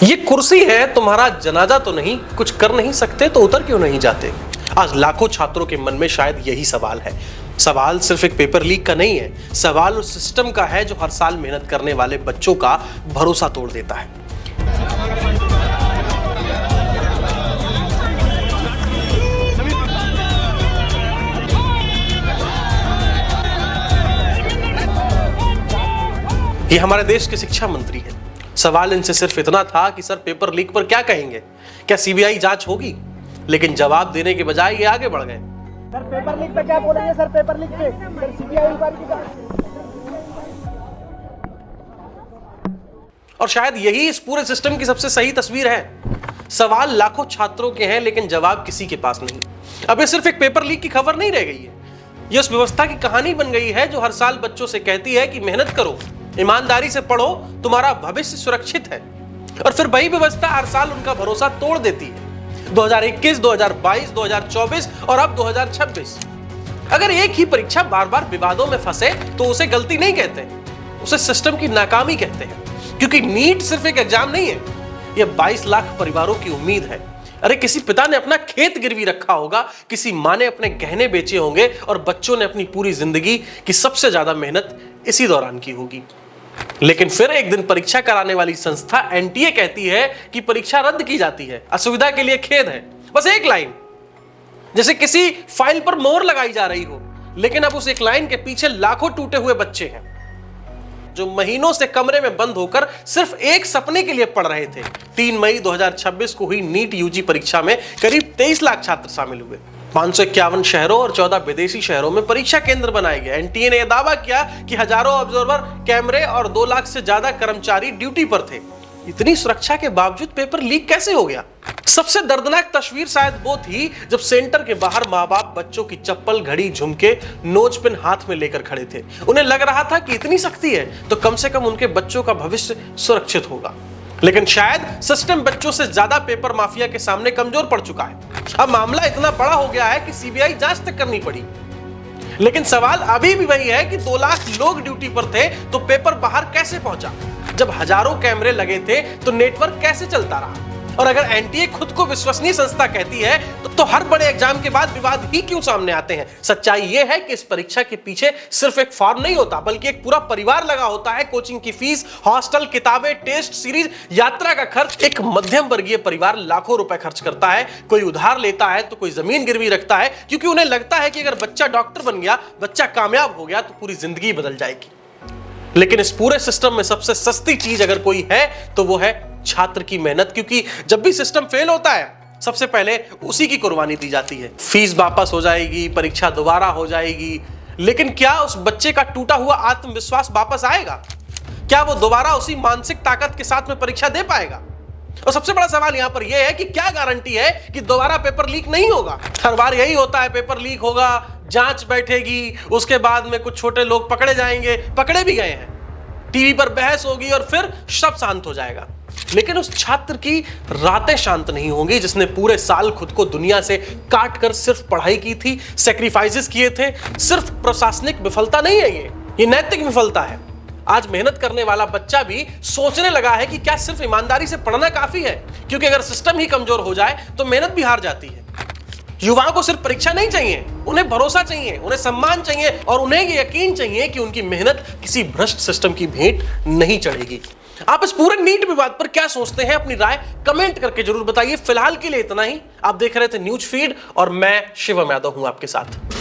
ये कुर्सी है, तुम्हारा जनाजा तो नहीं, कुछ कर नहीं सकते तो उतर क्यों नहीं जाते। आज लाखों छात्रों के मन में शायद यही सवाल है। सवाल सिर्फ एक पेपर लीक का नहीं है, सवाल उस सिस्टम का है जो हर साल मेहनत करने वाले बच्चों का भरोसा तोड़ देता है। ये हमारे देश के शिक्षा मंत्री हैं। सवाल इनसे सिर्फ इतना था कि सर पेपर लीक पर क्या कहेंगे, क्या सीबीआई जांच होगी? लेकिन जवाब देने के बजाय ये आगे बढ़ गए। सर पेपर लीक पे क्या बोलेंगे? सर पेपर लीक पे सर सीबीआई की जांच। और शायद यही इस पूरे सिस्टम की सबसे सही तस्वीर है। सवाल लाखों छात्रों के हैं लेकिन जवाब किसी के पास नहीं। अब ये सिर्फ एक पेपर लीक की खबर नहीं रह गई है, ये उस व्यवस्था की कहानी बन गई है जो हर साल बच्चों से कहती है कि मेहनत करो, ईमानदारी से पढ़ो, तुम्हारा भविष्य सुरक्षित है। और फिर वही व्यवस्था हर साल उनका भरोसा तोड़ देती है। 2021, 2022, 2024 और अब 2026। अगर एक ही परीक्षा बार बार विवादों में फंसे तो उसे गलती नहीं कहते, उसे सिस्टम की नाकामी कहते हैं। क्योंकि नीट सिर्फ एक एग्जाम नहीं है, यह 22 लाख परिवारों की उम्मीद है। अरे किसी पिता ने अपना खेत गिरवी रखा होगा, किसी माँ ने अपने गहने बेचे होंगे और बच्चों ने अपनी पूरी जिंदगी की सबसे ज्यादा मेहनत इसी दौरान की होगी। लेकिन फिर एक दिन परीक्षा कराने वाली संस्था एनटीए कहती है कि परीक्षा रद्द की जाती है, असुविधा के लिए खेद है। बस एक लाइन, जैसे किसी फाइल पर मोहर लगाई जा रही हो। लेकिन अब उस एक लाइन के पीछे लाखों टूटे हुए बच्चे हैं जो महीनों से कमरे में बंद होकर सिर्फ एक सपने के लिए पढ़ रहे थे। 3 मई 2026 को हुई नीट यूजी परीक्षा में करीब 23 लाख छात्र शामिल हुए। 551 शहरों और 14 विदेशी शहरों में परीक्षा केंद्र बनाए गए। एनटीए ने यह दावा किया कि हजारों ऑब्जर्वर, कैमरे और 2 लाख से ज्यादा कर्मचारी ड्यूटी पर थे। इतनी सुरक्षा के बावजूद पेपर लीक कैसे हो गया? सबसे दर्दनाक तस्वीर शायद वो थी जब सेंटर के बाहर माँ बाप बच्चों की चप्पल, घड़ी, झुमके, नोज पेन हाथ में लेकर खड़े थे। उन्हें लग रहा था कि इतनी सख्ती है तो कम से कम उनके बच्चों का भविष्य सुरक्षित होगा। लेकिन शायद सिस्टम बच्चों से ज्यादा पेपर माफिया के सामने कमजोर पड़ चुका है। अब मामला इतना बड़ा हो गया है कि सीबीआई जांच तक करनी पड़ी। लेकिन सवाल अभी भी वही है कि 2 लाख लोग ड्यूटी पर थे तो पेपर बाहर कैसे पहुंचा? जब हजारों कैमरे लगे थे तो नेटवर्क कैसे चलता रहा? और अगर एनटीए खुद को विश्वसनीय संस्था कहती है तो हर बड़े एग्जाम के बाद विवाद ही क्यों सामने आते हैं? सच्चाई यह है कि इस परीक्षा के पीछे सिर्फ एक फॉर्म नहीं होता, बल्कि एक पूरा परिवार लगा होता है। कोचिंग की फीस, हॉस्टल, किताबें, टेस्ट सीरीज, यात्रा का खर्च। एक मध्यम वर्गीय परिवार लाखों रुपए खर्च करता है। कोई उधार लेता है तो कोई जमीन गिरवी रखता है, क्योंकि उन्हें लगता है कि अगर बच्चा डॉक्टर बन गया, बच्चा कामयाब हो गया तो पूरी जिंदगी बदल जाएगी। लेकिन इस पूरे सिस्टम में सबसे सस्ती चीज अगर कोई है तो वो है छात्र की मेहनत। क्योंकि जब भी सिस्टम फेल होता है सबसे पहले उसी की कुर्बानी दी जाती है। फीस वापस हो जाएगी, परीक्षा दोबारा हो जाएगी, लेकिन क्या उस बच्चे का टूटा हुआ आत्मविश्वास वापस आएगा? क्या वो दोबारा उसी मानसिक ताकत के साथ में परीक्षा दे पाएगा? और सबसे बड़ा सवाल यहां पर यह है कि क्या गारंटी है कि दोबारा पेपर लीक नहीं होगा? हर बार यही होता है, पेपर लीक होगा, जांच बैठेगी, उसके बाद में कुछ छोटे लोग पकड़े जाएंगे, पकड़े भी गए हैं, टीवी पर बहस होगी और फिर सब शांत हो जाएगा। लेकिन उस छात्र की रातें शांत नहीं होंगी जिसने पूरे साल खुद को दुनिया से काट कर सिर्फ पढ़ाई की थी, सैक्रिफाइसेस किए थे। सिर्फ प्रशासनिक विफलता नहीं है, ये नैतिक विफलता है। आज मेहनत करने वाला बच्चा भी सोचने लगा है कि क्या सिर्फ ईमानदारी से पढ़ना काफी है? क्योंकि अगर सिस्टम ही कमजोर हो जाए तो मेहनत भी हार जाती है। युवाओं को सिर्फ परीक्षा नहीं चाहिए, उन्हें भरोसा चाहिए, उन्हें सम्मान चाहिए और उन्हें ये यकीन चाहिए कि उनकी मेहनत किसी भ्रष्ट सिस्टम की भेंट नहीं चढ़ेगी। आप इस पूरे नीट विवाद पर क्या सोचते हैं? अपनी राय कमेंट करके जरूर बताइए। फिलहाल के लिए इतना ही। आप देख रहे थे न्यूज फीड और मैं शिवम यादव हूं आपके साथ।